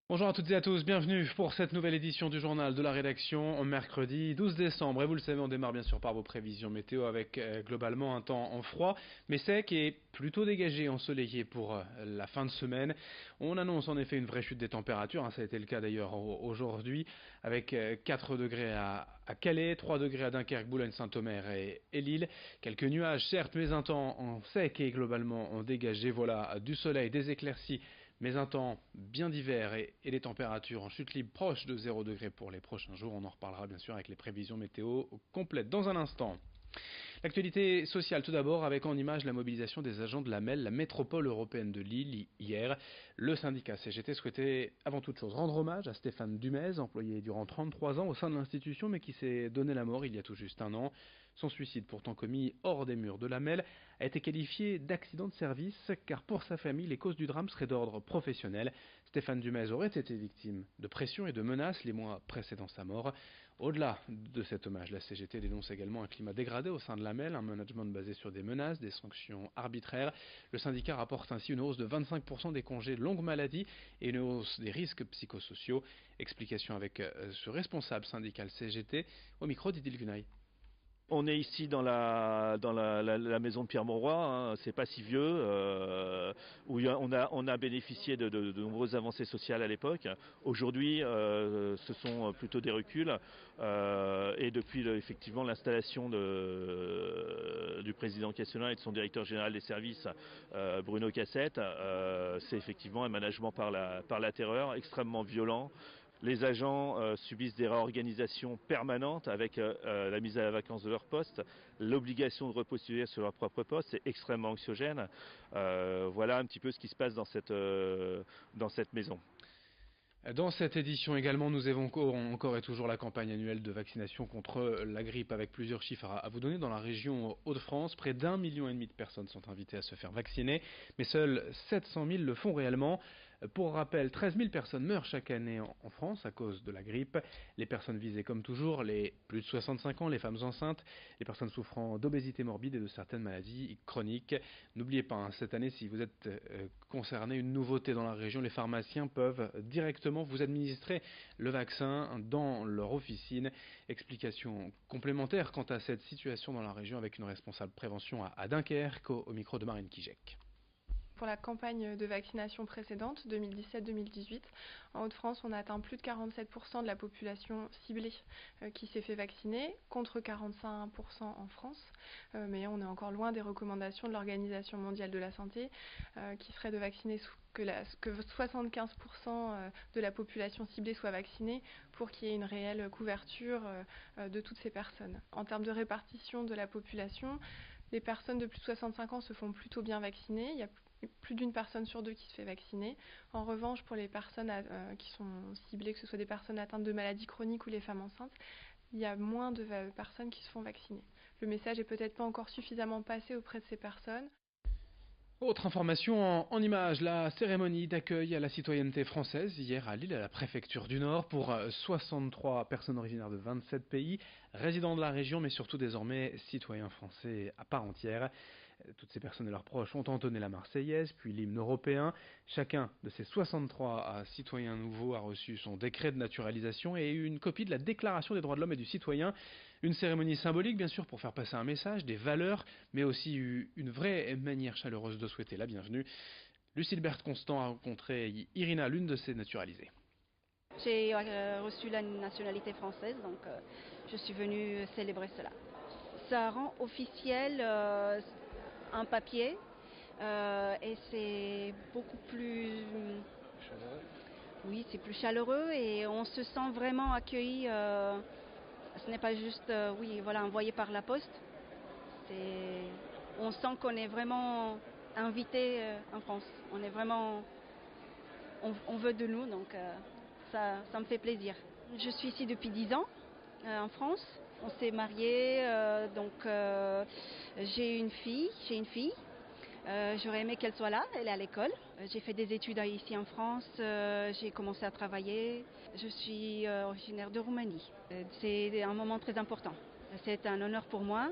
Bonjour à toutes et à tous, bienvenue pour cette nouvelle édition du journal de la rédaction, mercredi 12 décembre. Et vous le savez, on démarre bien sûr par vos prévisions météo avec globalement un temps en froid, mais sec et plutôt dégagé, ensoleillé pour la fin de semaine. On annonce en effet une vraie chute des températures, ça a été le cas d'ailleurs aujourd'hui, avec 4 degrés à Calais, 3 degrés à Dunkerque, Boulogne-Saint-Omer et Lille. Quelques nuages certes, mais un temps en sec et globalement en dégagé. Voilà, du soleil, des éclaircies, mais un temps bien d'hiver et les températures en chute libre proches de 0 degré pour les prochains jours. On en reparlera bien sûr avec les prévisions météo complètes dans un instant. L'actualité sociale tout d'abord avec en image la mobilisation des agents de la MEL, la métropole européenne de Lille, hier. Le syndicat CGT souhaitait avant toute chose rendre hommage à Stéphane Dumez, employé durant 33 ans au sein de l'institution mais qui s'est donné la mort il y a tout juste un an. Son suicide, pourtant commis hors des murs de la MEL, a été qualifié d'accident de service car pour sa famille les causes du drame seraient d'ordre professionnel. Stéphane Dumez aurait été victime de pressions et de menaces les mois précédant sa mort. Au-delà de cet hommage, la CGT dénonce également un climat dégradé au sein de la MEL, un management basé sur des menaces, des sanctions arbitraires. Le syndicat rapporte ainsi une hausse de 25% des congés longue maladie et une hausse des risques psychosociaux. Explication avec ce responsable syndical CGT au micro d'Idil Gunaï. On est ici dans la maison de Pierre Mauroy, hein, c'est pas si vieux, où on a bénéficié de nombreuses avancées sociales à l'époque. Aujourd'hui, ce sont plutôt des reculs, et depuis effectivement l'installation du président Castellin et de son directeur général des services, Bruno Cassette, c'est effectivement un management par la terreur extrêmement violent. Les agents subissent des réorganisations permanentes avec la mise à la vacance de leur poste, l'obligation de repostuler sur leur propre poste, c'est extrêmement anxiogène. Voilà un petit peu ce qui se passe dans cette maison. Dans cette édition également, nous évoquons encore et toujours la campagne annuelle de vaccination contre la grippe avec plusieurs chiffres à vous donner. Dans la région Hauts-de-France, près d'1,5 million de personnes sont invitées à se faire vacciner, mais seuls 700 000 le font réellement. Pour rappel, 13 000 personnes meurent chaque année en France à cause de la grippe. Les personnes visées comme toujours, les plus de 65 ans, les femmes enceintes, les personnes souffrant d'obésité morbide et de certaines maladies chroniques. N'oubliez pas, cette année, si vous êtes concerné, une nouveauté dans la région, les pharmaciens peuvent directement vous administrer le vaccin dans leur officine. Explication complémentaire quant à cette situation dans la région avec une responsable prévention à Dunkerque au micro de Marine Kijek. Pour la campagne de vaccination précédente, 2017-2018, en Hauts-de-France, on a atteint plus de 47% de la population ciblée qui s'est fait vacciner, contre 45% en France. Mais on est encore loin des recommandations de l'Organisation mondiale de la santé, qui serait de vacciner que 75% de la population ciblée soit vaccinée pour qu'il y ait une réelle couverture de toutes ces personnes. En termes de répartition de la population, les personnes de plus de 65 ans se font plutôt bien vacciner. Il y a plus d'une personne sur deux qui se fait vacciner. En revanche, pour les personnes qui sont ciblées, que ce soit des personnes atteintes de maladies chroniques ou les femmes enceintes, il y a moins de personnes qui se font vacciner. Le message est peut-être pas encore suffisamment passé auprès de ces personnes. Autre information en images, la cérémonie d'accueil à la citoyenneté française hier à Lille, à la préfecture du Nord, pour 63 personnes originaires de 27 pays, résidents de la région, mais surtout désormais citoyens français à part entière. Toutes ces personnes et leurs proches ont entonné la Marseillaise, puis l'hymne européen. Chacun de ces 63 citoyens nouveaux a reçu son décret de naturalisation et une copie de la Déclaration des droits de l'homme et du citoyen. Une cérémonie symbolique, bien sûr, pour faire passer un message, des valeurs, mais aussi une vraie manière chaleureuse de souhaiter la bienvenue. Lucille Constant a rencontré Irina, l'une de ces naturalisées. J'ai reçu la nationalité française, donc je suis venue célébrer cela. Ça rend officiel un papier et c'est beaucoup plus chaleureux. Oui, c'est plus chaleureux et on se sent vraiment accueilli. Ce n'est pas juste envoyé par la poste. On sent qu'on est vraiment invité en France. On veut de nous, donc ça me fait plaisir. Je suis ici depuis 10 ans en France. On s'est mariés, j'ai une fille. J'aurais aimé qu'elle soit là, elle est à l'école. J'ai fait des études ici en France, j'ai commencé à travailler. Je suis originaire de Roumanie. C'est un moment très important. C'est un honneur pour moi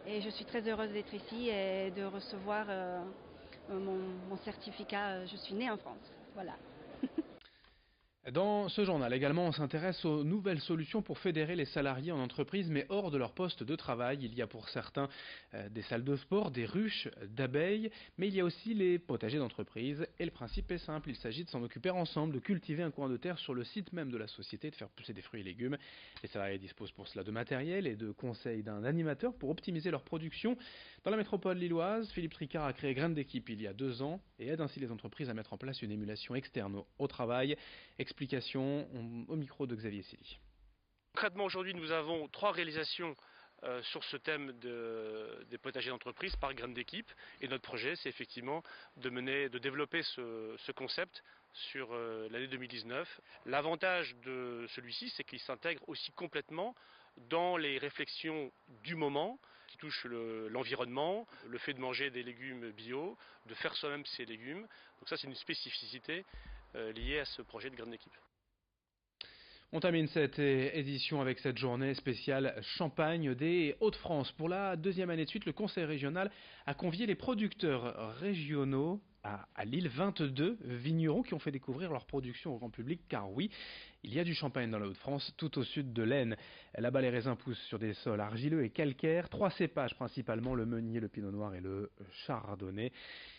et je suis très heureuse d'être ici et de recevoir mon certificat. Je suis née en France, voilà. Dans ce journal également, on s'intéresse aux nouvelles solutions pour fédérer les salariés en entreprise, mais hors de leur poste de travail. Il y a pour certains des salles de sport, des ruches d'abeilles, mais il y a aussi les potagers d'entreprise. Et le principe est simple, il s'agit de s'en occuper ensemble, de cultiver un coin de terre sur le site même de la société, de faire pousser des fruits et légumes. Les salariés disposent pour cela de matériel et de conseils d'un animateur pour optimiser leur production. Dans la métropole lilloise, Philippe Tricard a créé Graines d'équipe il y a 2 ans et aide ainsi les entreprises à mettre en place une émulation externe au travail. Explication au micro de Xavier Silly. Concrètement, aujourd'hui, nous avons 3 réalisations sur ce thème des potagers d'entreprise par Graines d'équipe. Et notre projet, c'est effectivement de développer ce concept sur l'année 2019. L'avantage de celui-ci, c'est qu'il s'intègre aussi complètement dans les réflexions du moment qui touchent l'environnement, le fait de manger des légumes bio, de faire soi-même ses légumes. Donc ça, c'est une spécificité liée à ce projet de Graines d'équipe. On termine cette édition avec cette journée spéciale Champagne des Hauts-de-France. Pour la 2e année de suite, le Conseil régional a convié les producteurs régionaux à Lille, 22 vignerons qui ont fait découvrir leur production au grand public, car oui, il y a du champagne dans la Hauts-de-France, tout au sud de l'Aisne. Là-bas, les raisins poussent sur des sols argileux et calcaires, 3 cépages principalement, le meunier, le pinot noir et le chardonnay.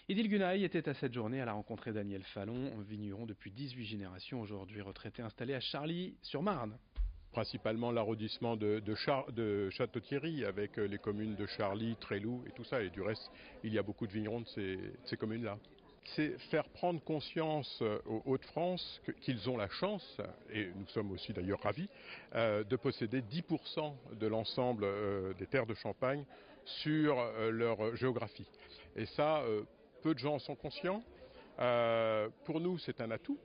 Idil Gunaï était à cette journée, elle a rencontré Daniel Fallon, vigneron depuis 18 générations, aujourd'hui retraité installé à Charly-sur-Marne. Principalement l'arrondissement de Château-Thierry avec les communes de Charly, Tréloux et tout ça. Et du reste, il y a beaucoup de vignerons de ces communes-là. C'est faire prendre conscience aux Hauts-de-France qu'ils ont la chance, et nous sommes aussi d'ailleurs ravis, de posséder 10% de l'ensemble des terres de Champagne sur leur géographie. Et ça, peu de gens en sont conscients. Pour nous, c'est un atout.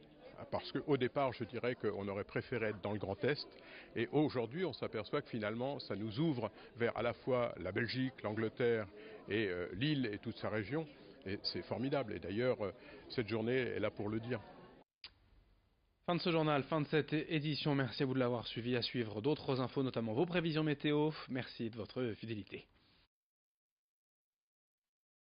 Parce qu'au départ, je dirais qu'on aurait préféré être dans le Grand Est. Et aujourd'hui, on s'aperçoit que finalement, ça nous ouvre vers à la fois la Belgique, l'Angleterre et l'île et toute sa région. Et c'est formidable. Et d'ailleurs, cette journée est là pour le dire. Fin de ce journal, fin de cette édition. Merci à vous de l'avoir suivi. À suivre d'autres infos, notamment vos prévisions météo. Merci de votre fidélité.